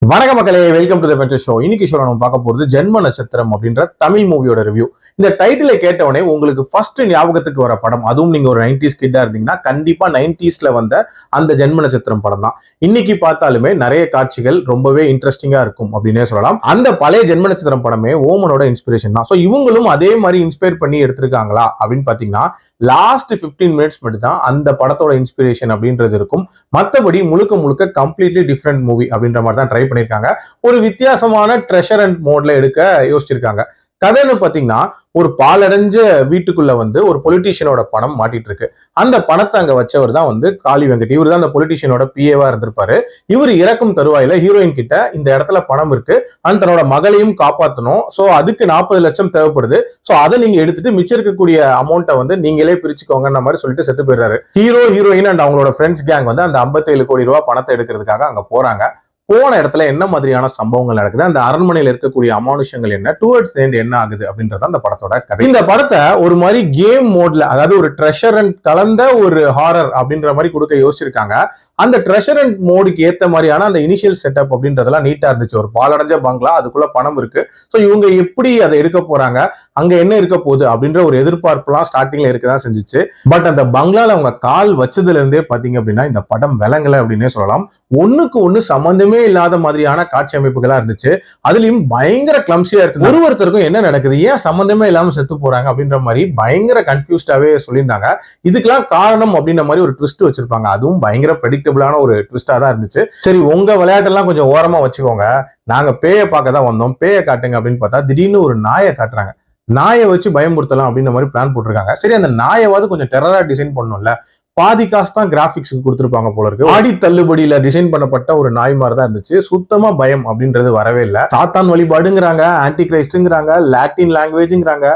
வணக்க மக்களே, welcome to the pent show. இன்னைக்கு ஷோல நம்ம பார்க்க போறது ஜென்ம நட்சத்திரம் அப்படின்ற தமிழ் மூவியோட ரிவ்யூ. இந்த டைட்டிலை கேட்டவொடனே உங்களுக்கு ஃபர்ஸ்ட் ஞாபகத்துக்கு வர படம், அதுவும் நீங்க ஒரு 90s கிட்டா இருந்தீங்கன்னா கண்டிப்பா 90sல வந்த அந்த ஜென்ம நட்சத்திரம் படம் தான். இன்னைக்கு பார்த்தாலுமே நிறைய காட்சிகள் ரொம்பவே இன்ட்ரெஸ்டிங்கா இருக்கும் அப்படின்னே சொல்லலாம். அந்த பழைய ஜென்ம நட்சத்திரம் படமே ஓமனோட இன்ஸ்பிரேஷன் தான். ஸோ இவங்களும் அதே மாதிரி இன்ஸ்பயர் பண்ணி எடுத்திருக்காங்களா அப்படின்னு பாத்தீங்கன்னா லாஸ்ட் 15 மினிட்ஸ் மட்டும் தான் அந்த படத்தோட இன்ஸ்பிரேஷன் அப்படின்றது இருக்கும். மற்றபடி முழுக்க முழுக்க கம்ப்ளீட்லி டிஃப்ரெண்ட் மூவி அப்படின்ற மாதிரி தான் ட்ரை பண்ணிருக்காங்க. ஒரு வித்தியாசமான ட்ரெஷர் அண்ட் மோட்ல எடுக்க யோசிச்சிருக்காங்க. கதைன்னு பாத்தீங்கன்னா ஒரு பாலடைஞ்ச வீட்டுக்குள்ள வந்து ஒரு பொலிட்டீஷியனோட பணம் மாட்டிட்டு இருக்கு. அந்த பணத்தை அங்க வச்சவர் தான் வந்து காளி வெங்கட். இவர் தான் அந்த பொலிட்டீஷியனோட பிஏவா இருந்திருப்பாரு. இவர் இறக்கும் தருவாயில ஹீரோயின் கிட்ட இந்த இடத்துல பணம் இருக்கு, அந்த தன்னோட மகளையும் காப்பாற்றணும், சோ அதுக்கு 40 லட்சம் தேவைப்படுது, சோ அதை நீங்க எடுத்துட்டு மிச்சம் இருக்கக்கூடிய அமௌண்ட்டை வந்து நீங்களே பிரிச்சுக்கோங்கன்ற மாதிரி சொல்லிட்டு செத்து போயிடுறாரு. ஹீரோயின் அண்ட் அவங்களோட ஃப்ரெண்ட்ஸ் கேங் வந்து அந்த 57 கோடி ரூபாய் பணத்தை எடுக்கிறதுக்காக அங்க போறாங்க. போன இடத்துல என்ன மாதிரியான சம்பவங்கள் நடக்குது, அந்த அரண்மனையில் இருக்கக்கூடிய அமானுஷங்கள் என்ன, டுவர்ட்ஸ் தி எண்ட் என்ன ஆகுது அப்படின்றது அந்த படத்தோட கதை. இந்த படத்தை ஒரு மாதிரி கேம் மோட்ல, அதாவது ஒரு ட்ரெஷர் அண்ட் கலந்த ஒரு ஹாரர் அப்படின்ற மாதிரி கொடுக்க யோசிச்சிருக்காங்க. அந்த ட்ரெஷர் அண்ட் மோடுக்கு ஏத்த மாதிரியான அந்த இனிஷியல் செட்டப் அப்படின்றதெல்லாம் நீட்டா இருந்துச்சு. ஒரு பாலடைஞ்ச பங்களா, அதுக்குள்ள பணம் இருக்கு, ஸோ இவங்க எப்படி அதை எடுக்க போறாங்க, அங்க என்ன இருக்க போகுது அப்படின்ற ஒரு எதிர்பார்ப்புலாம் ஸ்டார்டிங்ல இருக்கதான் செஞ்சிச்சு. பட் அந்த பங்களால அவங்க கால் வச்சதுல இருந்தே பாத்தீங்க அப்படின்னா இந்த படம் விளங்கல அப்படின்னே சொல்லலாம். ஒண்ணுக்கு ஒண்ணு சம்பந்தமே இல்லாத மாதிரியான காட்சி அமைப்புகளா இருந்துச்சு. அதுலயும் பயங்கர கிளம்சியா இருக்கு. ஒருத்தருக்கும் என்ன நடக்குது, ஏன் சம்பந்தமே இல்லாம செத்து போறாங்க அப்படின்ற மாதிரி பயங்கர கன்ஃபியூஸ்டாவே சொல்லியிருந்தாங்க. இதுக்கெல்லாம் காரணம் அப்படின்ற மாதிரி ஒரு ட்விஸ்ட் வச்சிருப்பாங்க. அதுவும் பயங்கர ப்ரெடிக்டபிளான ஒரு ட்விஸ்டா தான் இருந்துச்சு. சரி, உங்க விளையாட்டெல்லாம் கொஞ்சம் ஓரமா வச்சுக்கோங்க, நாங்க பேயை பார்க்க தான் வந்தோம், பேயை காட்டுங்க அப்படின்னு பார்த்தா திடீர்னு ஒரு நாயை காட்டுறாங்க. நாயை வச்சு பயமுறுத்தலாம் அப்படின்ற மாதிரி பிளான் போட்டிருக்காங்க. சரி, அந்த நாயவாது கொஞ்சம் டெரரா டிசைன் பண்ணணும்ல, பாதி காசு தான் கிராபிக்ஸ்க்கு கொடுத்துருப்பாங்க போல இருக்கு. ஆடி தள்ளுபடியில டிசைன் பண்ணப்பட்ட ஒரு நாய் மாதிரி தான் இருந்துச்சு. சுத்தமா பயம் அப்படின்றது வரவே இல்லை. சாத்தான் வழிபாடுங்கிறாங்க, ஆன்டி கிரைஸ்ட்ங்கிறாங்க, லாட்டின் லாங்குவேஜ்ங்கிறாங்க,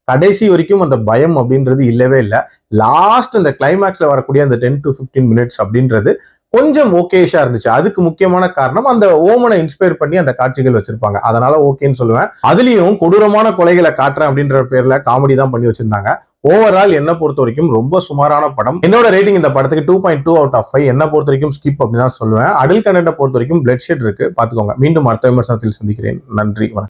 கடைசி வரைக்கும் அந்த பயம் அப்படின்றது இல்லவே இல்லை. லாஸ்ட் இந்த கிளைமேக்ஸ்ல வரக்கூடிய அந்த 10 to 15 மினிட்ஸ் அப்படின்றது கொஞ்சம் ஓகேஷா இருந்துச்சு. அதுக்கு முக்கியமான காரணம் அந்த ஓமனை இன்ஸ்பயர் பண்ணி அந்த காட்சிகள் வச்சிருப்பாங்க, அதனால ஓகேன்னு சொல்லுவேன். அதுலயும் கொடூரமான கொலைகளை காட்டுறேன் அப்படின்ற பேர்ல காமெடி தான் பண்ணி வச்சிருந்தாங்க. ஓவரால் என்ன பொறுத்த வரைக்கும் ரொம்ப சுமாரான படம். என்னோட ரேட்டிங் இந்த படத்துக்கு 2.2 out of 5. என்ன பொறுத்த வரைக்கும் ஸ்கிப் அப்படின்னு தான் சொல்லுவேன். அடல்ட் கண்டென்ட்டை பொறுத்த வரைக்கும் பிளட் ஷெட் இருக்கு, பாத்துக்கோங்க. மீண்டும் அடுத்த விமர்சனத்தில் சந்திக்கிறேன். நன்றி, வணக்கம்.